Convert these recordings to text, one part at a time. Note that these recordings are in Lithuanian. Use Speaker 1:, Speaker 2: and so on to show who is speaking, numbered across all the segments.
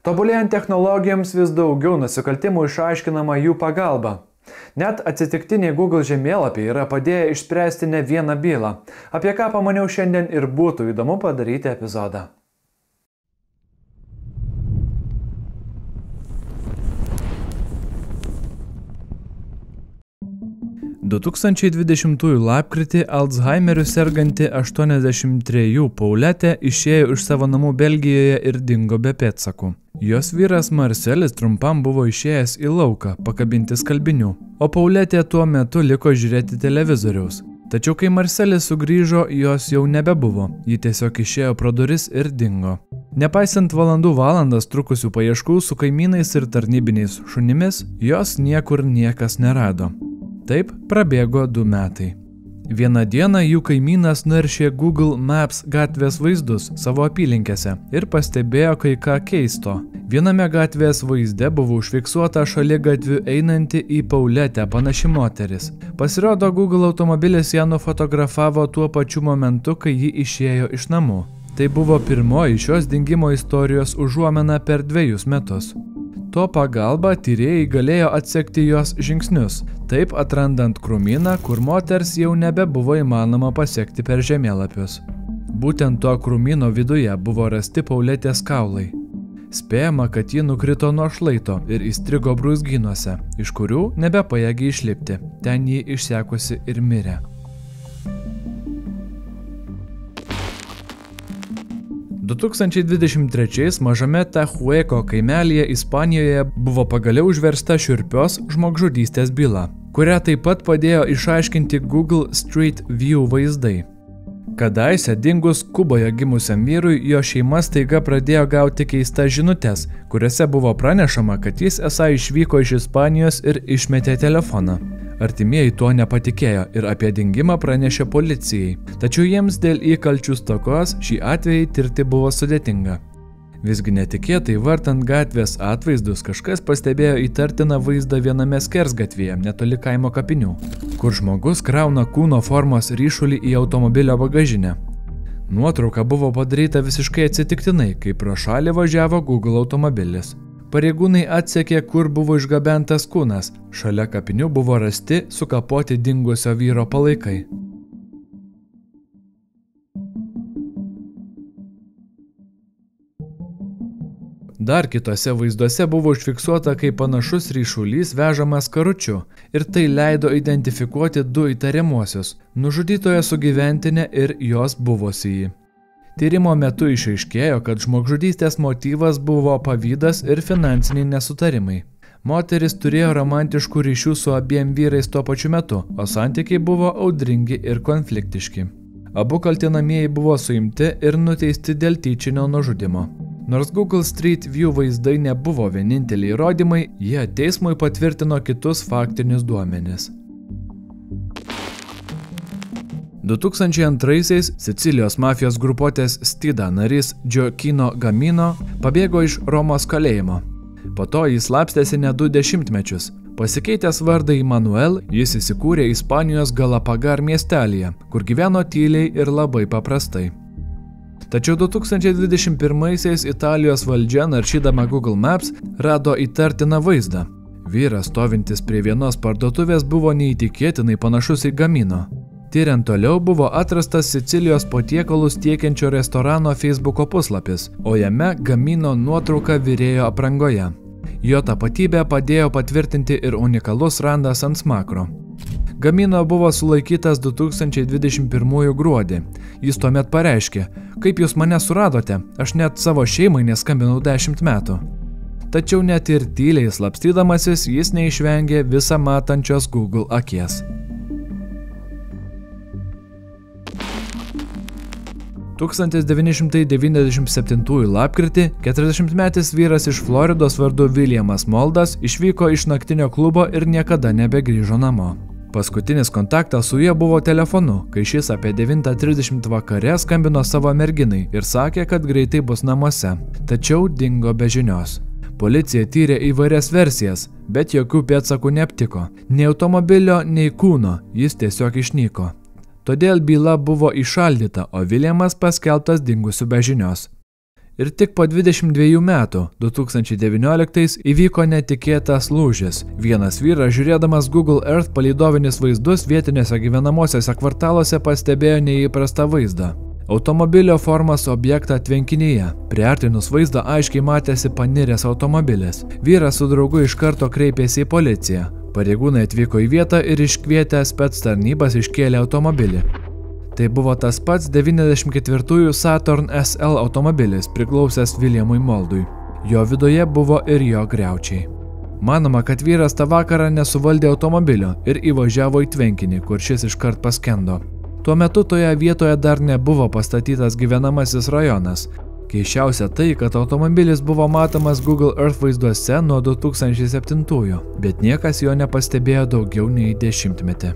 Speaker 1: Tobulėjant technologijoms vis daugiau nusikaltimų išaiškinama jų pagalba. Net atsitiktiniai Google žemėlapiai yra padėję išspręsti ne vieną bylą, apie ką pamaniau šiandien ir būtų įdomu padaryti epizodą. – 2020 lapkritį Alzheimeriu serganti 83 Pauletė išėjo iš savo namų Belgijoje ir dingo be pėdsakų. Jos vyras Marcelis trumpam buvo išėjęs į lauką pakabinti skalbinių, o Pauletė tuo metu liko žiūrėti televizoriaus. Tačiau kai Marcelis sugrįžo, jos jau nebebuvo, ji tiesiog išėjo pro duris ir dingo. Nepaisant valandas trukusių paieškų su kaimynais ir tarnybiniais šunimis, jos niekur niekas nerado. Taip prabėgo 2 metai. Vieną dieną jų kaimynas naršė Google Maps gatvės vaizdus savo apylinkėse ir pastebėjo kai ką keisto. Viename gatvės vaizde buvo užfiksuota šaligatviu einanti į Pauletę panaši moteris. Pasirodo, Google automobilis ją nufotografavo tuo pačiu momentu, kai ji išėjo iš namų. Tai buvo pirmoji šios dingimo istorijos užuomina per 2 metus. To pagalba tyrėjai galėjo atsekti jos žingsnius, taip atrandant krūmyną, kur moters jau nebebuvo įmanoma pasiekti per žemėlapius. Būtent to krūmyno viduje buvo rasti Pauletės kaulai. Spėjama, kad ji nukrito nuo šlaito ir įstrigo brūzgynuose, iš kurių nebepajėgė išlipti. Ten ji išsekusi ir mirė. 2023 mažame Tahueco kaimelyje Ispanijoje buvo pagaliau užversta šiurpios žmogžudystės byla, kurią taip pat padėjo išaiškinti Google Street View vaizdai. Kadaise dingus Kuboje gimusiam vyrui, jo šeima staiga pradėjo gauti keistas žinutes, kuriuose buvo pranešama, kad jis esą išvyko iš Ispanijos ir išmetė telefoną. Artimieji tuo nepatikėjo ir apie dingimą pranešė policijai, tačiau jiems dėl įkalčių stokos šį atvejį tirti buvo sudėtinga. Visgi netikėtai vartant gatvės atvaizdus kažkas pastebėjo įtartiną vaizdą viename skersgatvėje netoli kaimo kapinių, kur žmogus krauna kūno formos ryšulį į automobilio bagažinę. Nuotrauka buvo padaryta visiškai atsitiktinai, kai pro šalį važiavo Google automobilis. Pareigūnai atsekė, kur buvo išgabentas kūnas. Šalia kapinių buvo rasti sukapoti dingusio vyro palaikai. Dar kitose vaizduose buvo užfiksuota, kaip panašus ryšulys vežamas karučiu, ir tai leido identifikuoti 2 įtariamuosius – nužudytoją sugyventinę ir jos buvusįjį. Tyrimo metu išaiškėjo, kad žmogžudystės motyvas buvo pavydas ir finansiniai nesutarimai. Moteris turėjo romantiškų ryšių su abiem vyrais tuo pačiu metu, o santykiai buvo audringi ir konfliktiški. Abu kaltinamieji buvo suimti ir nuteisti dėl tyčinio nužudimo. Nors Google Street View vaizdai nebuvo vieninteliai įrodymai, jie teismui patvirtino kitus faktinius duomenis. 2002-aisiais Sicilijos mafijos grupuotės Stida narys Gioacchino Gamino pabėgo iš Romos kalėjimo. Po to jis slapstėsi ne 2 dešimtmečius. Pasikeitęs vardą į Manuel, jis įsikūrė Ispanijos Galapagar miestelyje, kur gyveno tyliai ir labai paprastai. Tačiau 2021-aisiais Italijos valdžia, naršydama Google Maps, rado įtartiną vaizdą. Vyras stovintis prie vienos parduotuvės buvo neįtikėtinai panašus į Gamino. Tyriant toliau buvo atrastas Sicilijos patiekalus tiekiančio restorano Facebooko puslapis, o jame Gamino nuotrauka virėjo aprangoje. Jo tapatybę padėjo patvirtinti ir unikalus randas ant smakro. Gamino buvo sulaikytas 2021 gruodį. Jis tuomet pareiškė, kaip jūs mane suradote, aš net savo šeimai neskambinau 10 metų. Tačiau net ir tyliai slapstydamasis jis neišvengė visą matančios Google akies. 1997 lapkritį 40-metis vyras iš Floridos vardu Williamas Moldas išvyko iš naktinio klubo ir niekada nebegrįžo namo. Paskutinis kontaktas su juo buvo telefonu, kai šis apie 9:30 vakare skambino savo merginai ir sakė, kad greitai bus namuose, tačiau dingo be žinios. Policija tyrė įvairias versijas, bet jokių pėdsakų neaptiko. Nei automobilio, nei kūno, jis tiesiog išnyko. Todėl byla buvo įšaldyta, o Williamas paskelbtas dingusiu be žinios. Ir tik po 22 metų, 2019, įvyko netikėtas lūžis. Vienas vyras, žiūrėdamas Google Earth palydovinis vaizdus vietinėse gyvenamosiose kvartaluose, pastebėjo neįprastą vaizdą. Automobilio formos objektą tvenkinyje. Priartinus vaizdą aiškiai matėsi paniręs automobilis. Vyras su draugu iš karto kreipėsi į policiją. Pareigūnai atvyko į vietą ir iškvietę spec tarnybas iškėlė automobilį. Tai buvo tas pats 94-ųjų Saturn SL automobilis, priklausęs Williamui Moldui. Jo viduje buvo ir jo griaučiai. Manoma, kad vyras tą vakarą nesuvaldė automobilio ir įvažiavo į tvenkinį, kur šis iškart paskendo. Tuo metu toje vietoje dar nebuvo pastatytas gyvenamasis rajonas. Keisčiausia tai, kad automobilis buvo matomas Google Earth vaizduose nuo 2007-ųjų, bet niekas jo nepastebėjo daugiau nei 10 metį.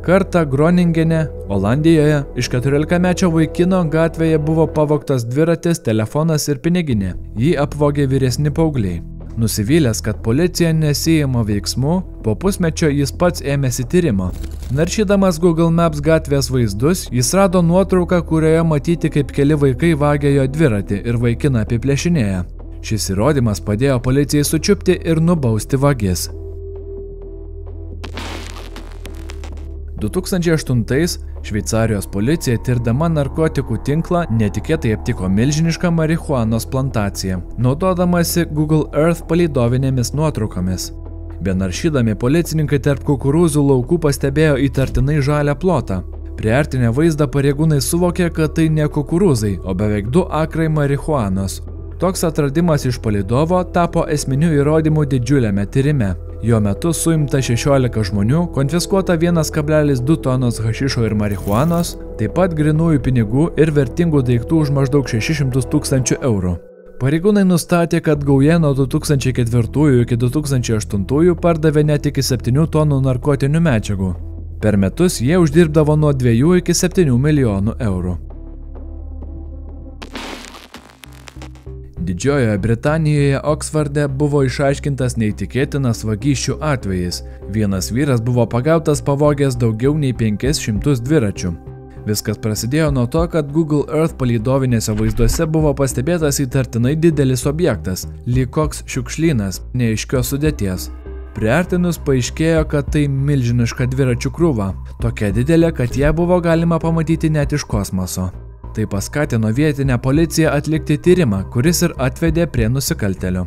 Speaker 1: Kartą Groningene, Olandijoje, iš 14-mečio vaikino gatvėje buvo pavogtas dviratis, telefonas ir piniginė. Jį apvogė vyresni paaugliai. Nusivylęs, kad policija nesiima veiksmų, po pusmečio jis pats ėmėsi tyrimo. Naršydamas Google Maps gatvės vaizdus, jis rado nuotrauką, kurioje matyti, kaip keli vaikai vagia jo dviratį ir vaikiną apiplėšinėja. Šis įrodymas padėjo policijai sučiupti ir nubausti vagis. 2008 Šveicarijos policija tirdama narkotikų tinklą netikėtai aptiko milžinišką marihuanos plantaciją, naudodamasi Google Earth palydovinėmis nuotraukomis. Benaršydami policininkai tarp kukurūzų laukų pastebėjo įtartinai žalią plotą. Priartinę vaizdą pareigūnai suvokė, kad tai ne kukurūzai, o beveik 2 akrai marihuanos. Toks atradimas iš palydovo tapo esminiu įrodymu didžiuliame tyrime. Jo metu suimta 16 žmonių, konfiskuota 1,2 tonos hašišo ir marihuanos, taip pat grynųjų pinigų ir vertingų daiktų už maždaug 600 000 eurų. Pareigūnai nustatė, kad gauja nuo 2004 iki 2008 pardavė net iki 7 tonų narkotinių medžiagų. Per metus jie uždirbdavo nuo 2 iki 7 milijonų eurų. Didžiojoje Britanijoje Oksforde buvo išaiškintas neįtikėtinas vagysčių atvejis. Vienas vyras buvo pagautas pavogęs daugiau nei 500 dviračių. Viskas prasidėjo nuo to, kad Google Earth palydovinėse vaizduose buvo pastebėtas įtartinai didelis objektas, lyg koks šiukšlynas, neaiškios sudėties. Priartinus paaiškėjo, kad tai milžiniška dviračių krūva, tokia didelė, kad ją buvo galima pamatyti net iš kosmoso. Tai paskatino vietinę policiją atlikti tyrimą, kuris ir atvedė prie nusikaltėlio.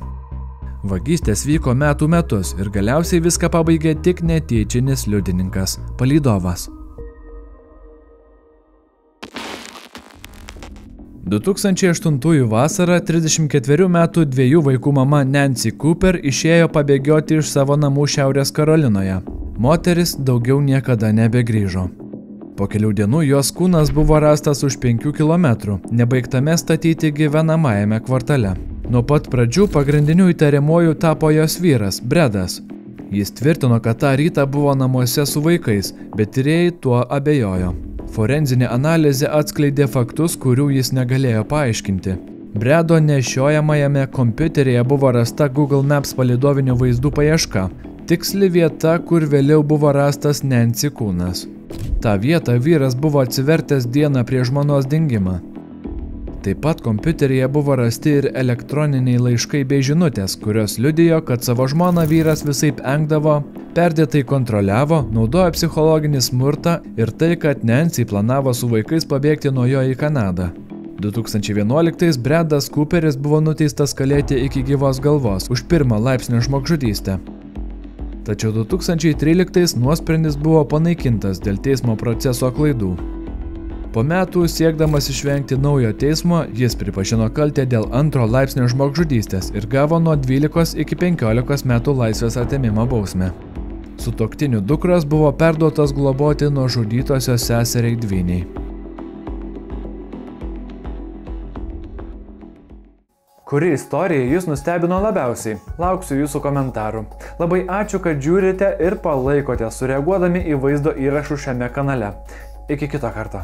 Speaker 1: Vagystės vyko metų metus ir galiausiai viską pabaigė tik netyčinis liudininkas – palydovas. 2008 vasarą 34 metų 2 vaikų mama Nancy Cooper išėjo pabėgioti iš savo namų Šiaurės Karolinoje. Moteris daugiau niekada nebegrįžo. Po kelių dienų jos kūnas buvo rastas už 5 kilometrų, nebaigtame statyti gyvenamajame kvartale. Nuo pat pradžių pagrindiniu įtariamuoju tapo jos vyras, Bredas. Jis tvirtino, kad tą rytą buvo namuose su vaikais, bet tyrėjai tuo abejojo. Forenzinė analizė atskleidė faktus, kurių jis negalėjo paaiškinti. Bredo nešiojamajame kompiuteryje buvo rasta Google Maps palydovinių vaizdų paieška, tiksli vieta, kur vėliau buvo rastas Nancy kūnas. Ta vieta vyras buvo atsivertęs dieną prieš žmonos dingimą. Taip pat kompiuteryje buvo rasti ir elektroniniai laiškai bei žinutės, kurios liudijo, kad savo žmoną vyras visaip engdavo, perdėtai kontroliavo, naudojo psichologinį smurtą ir tai, kad Nancy planavo su vaikais pabėgti nuo jo į Kanadą. 2011 Bredas Cooperis buvo nuteistas kalėti iki gyvos galvos už 1 laipsnio žmogžudystę. Tačiau 2013 nuosprendis buvo panaikintas dėl teismo proceso klaidų. Po metų, siekdamas išvengti naujo teismo, jis pripažino kaltę dėl 2 laipsnio žmogžudystės ir gavo nuo 12 iki 15 metų laisvės atėmimo bausmę. Sutuoktinių dukros buvo perduotos globoti nužudytosios seseriai dvyniai. Kuri istorija jūs nustebino labiausiai? Lauksiu jūsų komentarų. Labai ačiū, kad žiūrite ir palaikote sureaguodami į vaizdo įrašų šiame kanale. Iki kito karto.